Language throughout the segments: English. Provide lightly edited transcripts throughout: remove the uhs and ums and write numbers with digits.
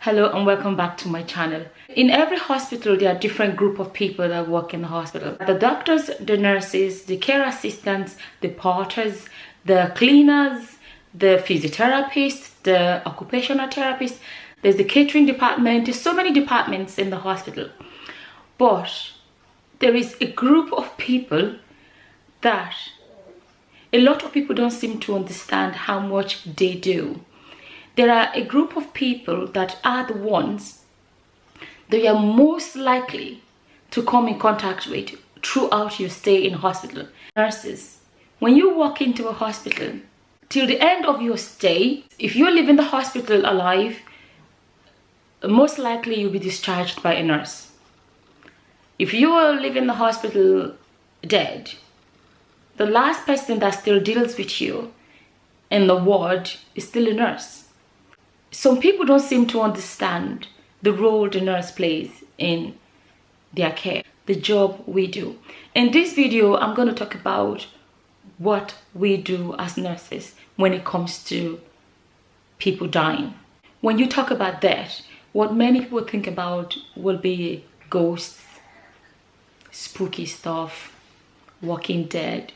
Hello and welcome back to my channel. In every hospital, there are different group of people that work in the hospital. The doctors, the nurses, the care assistants, the porters, the cleaners, the physiotherapists, the occupational therapists. There's the catering department. There's so many departments in the hospital. But there is a group of people that a lot of people don't seem to understand how much they do. There are a group of people that are the ones that you are most likely to come in contact with throughout your stay in hospital. Nurses. When you walk into a hospital, till the end of your stay, if you're leaving the hospital alive, most likely you'll be discharged by a nurse. If you are leaving the hospital dead, the last person that still deals with you in the ward is still a nurse. Some people don't seem to understand the role the nurse plays in their care, the job we do. In this video, I'm going to talk about what we do as nurses when it comes to people dying. When you talk about that, what many people think about will be ghosts, spooky stuff, Walking Dead,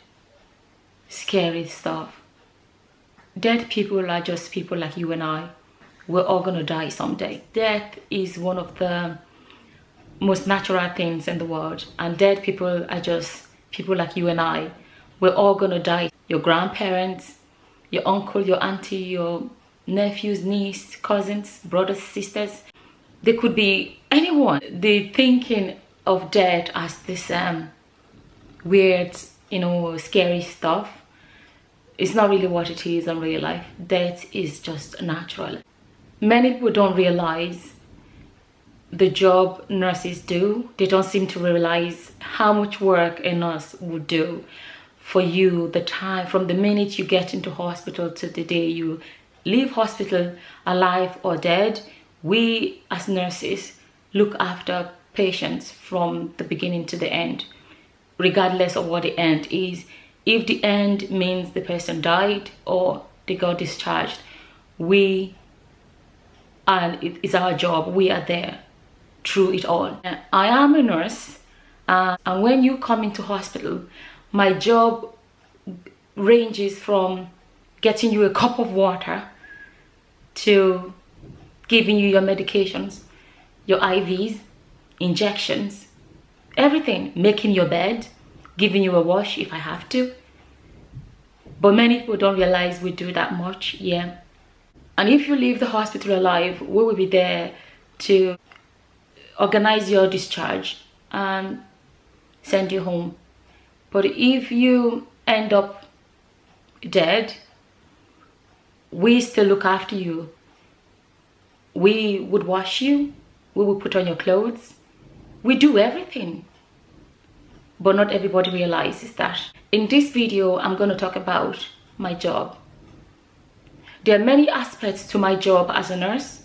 scary stuff. Dead people are just people like you and I. We're all gonna die someday. Death is one of the most natural things in the world, and dead people are just people like you and I. We're all gonna die. Your grandparents, your uncle, your auntie, your nephews, niece, cousins, brothers, sisters. They could be anyone. They're thinking of death as this weird, scary stuff. It's not really what it is in real life. Death is just natural. Many people don't realize the job nurses do. They don't seem to realize how much work a nurse would do for you, the time from the minute you get into hospital to the day you leave hospital, alive or dead. We as nurses look after patients from the beginning to the end, regardless of what the end is. If the end means the person died or they got discharged, and it's our job, we are there through it all. I am a nurse, and when you come into hospital, my job ranges from getting you a cup of water to giving you your medications, your IVs, injections, everything, making your bed, giving you a wash if I have to. But many people don't realize we do that much, yeah. And if you leave the hospital alive, we will be there to organize your discharge and send you home. But if you end up dead, we still look after you. We would wash you, we will put on your clothes, we do everything. But not everybody realizes that. In this video, I'm going to talk about my job. There are many aspects to my job as a nurse,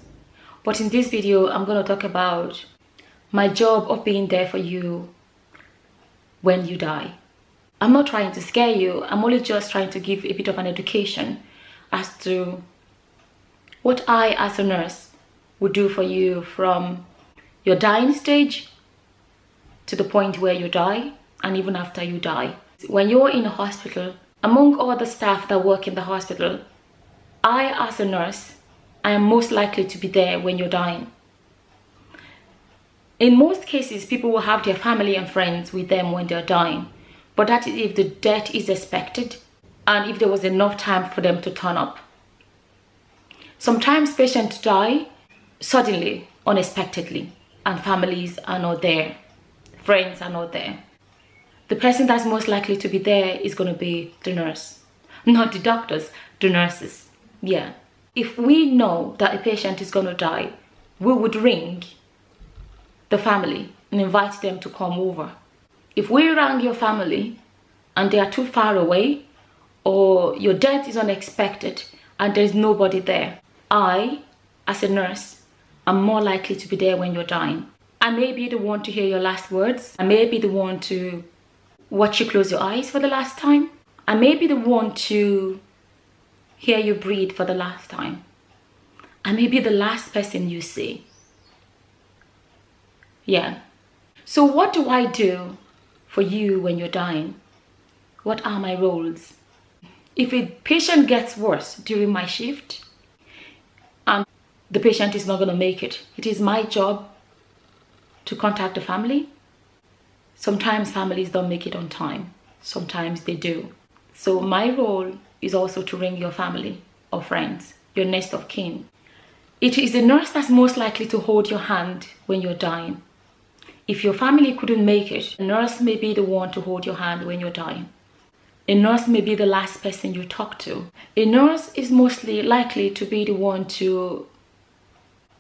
but in this video, I'm going to talk about my job of being there for you when you die. I'm not trying to scare you. I'm only just trying to give a bit of an education as to what I as a nurse would do for you from your dying stage to the point where you die, and even after you die. When you're in a hospital, among all the staff that work in the hospital, I as a nurse, I am most likely to be there when you're dying. In most cases, people will have their family and friends with them when they're dying, but that is if the death is expected and if there was enough time for them to turn up. Sometimes patients die suddenly, unexpectedly, and families are not there, friends are not there. The person that's most likely to be there is going to be the nurse, not the doctors, the nurses. Yeah. If we know that a patient is going to die, we would ring the family and invite them to come over. If we rang your family and they are too far away, or your death is unexpected and there's nobody there, I, as a nurse, am more likely to be there when you're dying. I may be the one to hear your last words. I may be the one to watch you close your eyes for the last time. I may be the one to hear you breathe for the last time. I may be the last person you see. Yeah. So what do I do for you when you're dying? What are my roles? If a patient gets worse during my shift and the patient is not going to make it, it is my job to contact the family. Sometimes families don't make it on time. Sometimes they do. So my role is also to ring your family or friends, your next of kin. It is the nurse that's most likely to hold your hand when you're dying. If your family couldn't make it, a nurse may be the one to hold your hand when you're dying. A nurse may be the last person you talk to. A nurse is mostly likely to be the one to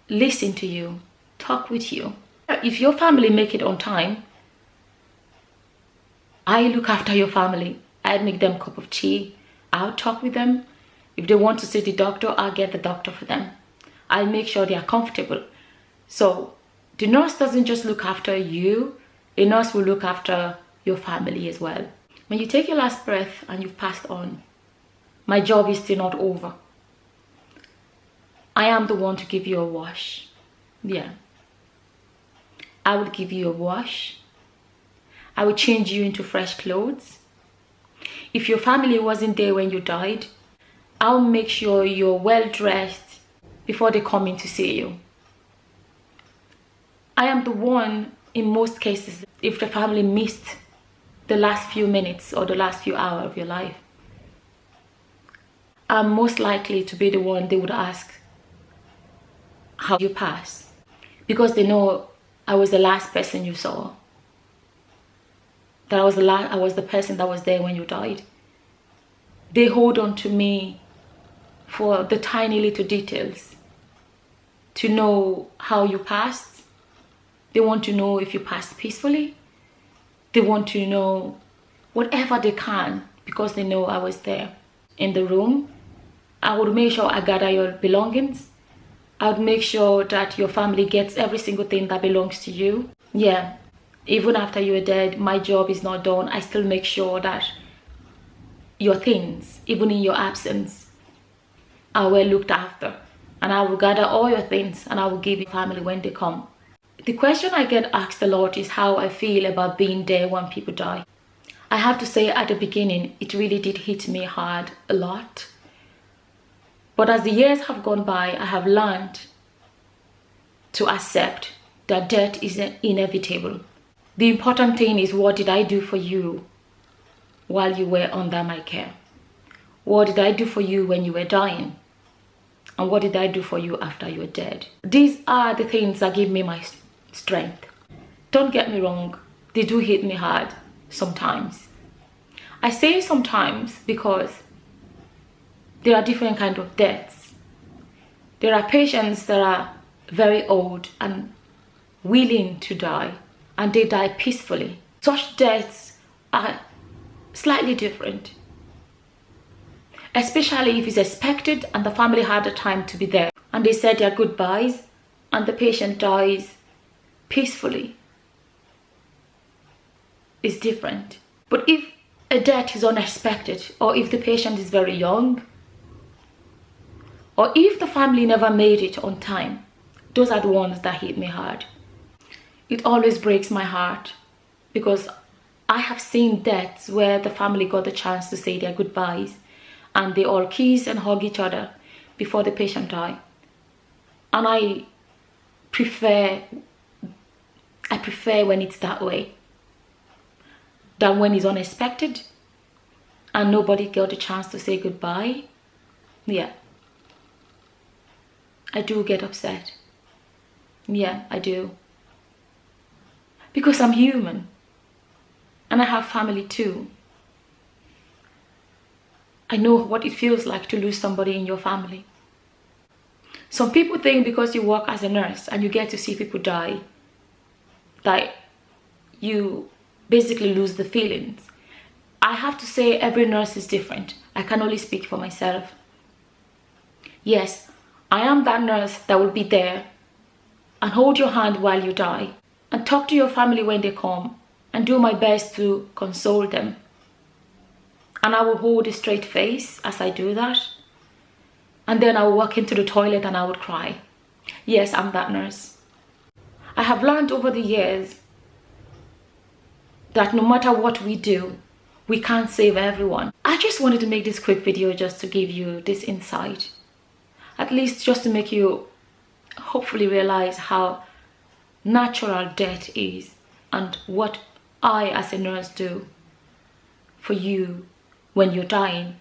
listen to you, talk with you. If your family make it on time, I look after your family. I make them a cup of tea. I'll talk with them. If they want to see the doctor, I'll get the doctor for them. I'll make sure they are comfortable. So the nurse doesn't just look after you. A nurse will look after your family as well. When you take your last breath and you've passed on, my job is still not over. I am the one to give you a wash. Yeah. I will give you a wash. I will change you into fresh clothes. If your family wasn't there when you died, I'll make sure you're well dressed before they come in to see you. I am the one, in most cases, if the family missed the last few minutes or the last few hours of your life, I'm most likely to be the one they would ask how you passed, because they know I was the last person you saw, that I was the person that was there when you died. They hold on to me for the tiny little details, to know how you passed. They want to know if you passed peacefully. They want to know whatever they can, because they know I was there in the room. I would make sure I gather your belongings. I would make sure that your family gets every single thing that belongs to you. Yeah, even after you're dead, my job is not done. I still make sure that your things, even in your absence, are well looked after. And I will gather all your things and I will give your family when they come. The question I get asked a lot is how I feel about being there when people die. I have to say, at the beginning, it really did hit me hard a lot. But as the years have gone by, I have learned to accept that death is inevitable. The important thing is, what did I do for you while you were under my care? What did I do for you when you were dying? And what did I do for you after you were dead? These are the things that give me my strength. Don't get me wrong, they do hit me hard sometimes. I say sometimes because there are different kinds of deaths. There are patients that are very old and willing to die, and they die peacefully. Such deaths are slightly different, especially if it's expected and the family had the time to be there and they said their goodbyes and the patient dies peacefully. It's different. But if a death is unexpected, or if the patient is very young, or if the family never made it on time, those are the ones that hit me hard. It always breaks my heart, because I have seen deaths where the family got the chance to say their goodbyes and they all kiss and hug each other before the patient died. And I prefer when it's that way than when it's unexpected and nobody got a chance to say goodbye. Yeah, I do get upset. Yeah, I do. Because I'm human and I have family too. I know what it feels like to lose somebody in your family. Some people think because you work as a nurse and you get to see people die, that you basically lose the feelings. I have to say, every nurse is different. I can only speak for myself. Yes, I am that nurse that will be there and hold your hand while you die and talk to your family when they come and do my best to console them. And I will hold a straight face as I do that. And then I would walk into the toilet and I would cry. Yes, I'm that nurse. I have learned over the years that no matter what we do, we can't save everyone. I just wanted to make this quick video just to give you this insight. At least just to make you hopefully realize how natural death is and what I as a nurse do for you when you're dying,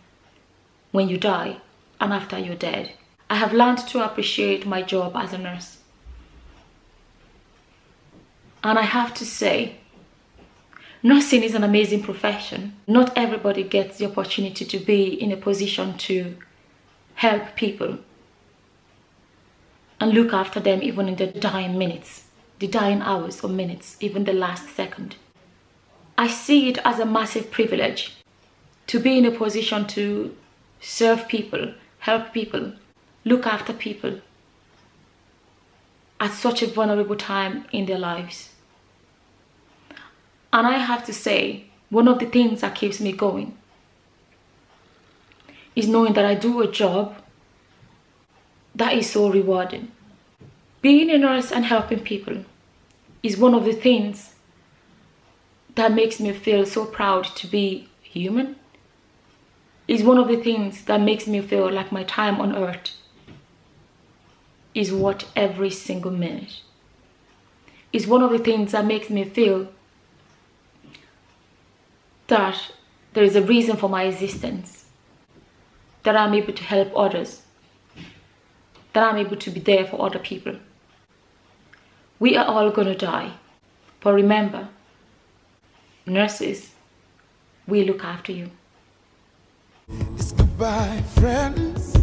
when you die, and after you're dead. I have learned to appreciate my job as a nurse. And I have to say, nursing is an amazing profession. Not everybody gets the opportunity to be in a position to help people and look after them even in the dying minutes, the dying hours or minutes, even the last second. I see it as a massive privilege to be in a position to serve people, help people, look after people at such a vulnerable time in their lives. And I have to say, one of the things that keeps me going is knowing that I do a job that is so rewarding. Being a nurse and helping people is one of the things that makes me feel so proud to be human. Is one of the things that makes me feel like my time on earth is worth every single minute. Is one of the things that makes me feel that there is a reason for my existence, that I'm able to help others, that I'm able to be there for other people. We are all going to die, but remember, nurses, we look after you. It's goodbye, friends,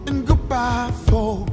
and goodbye, folks.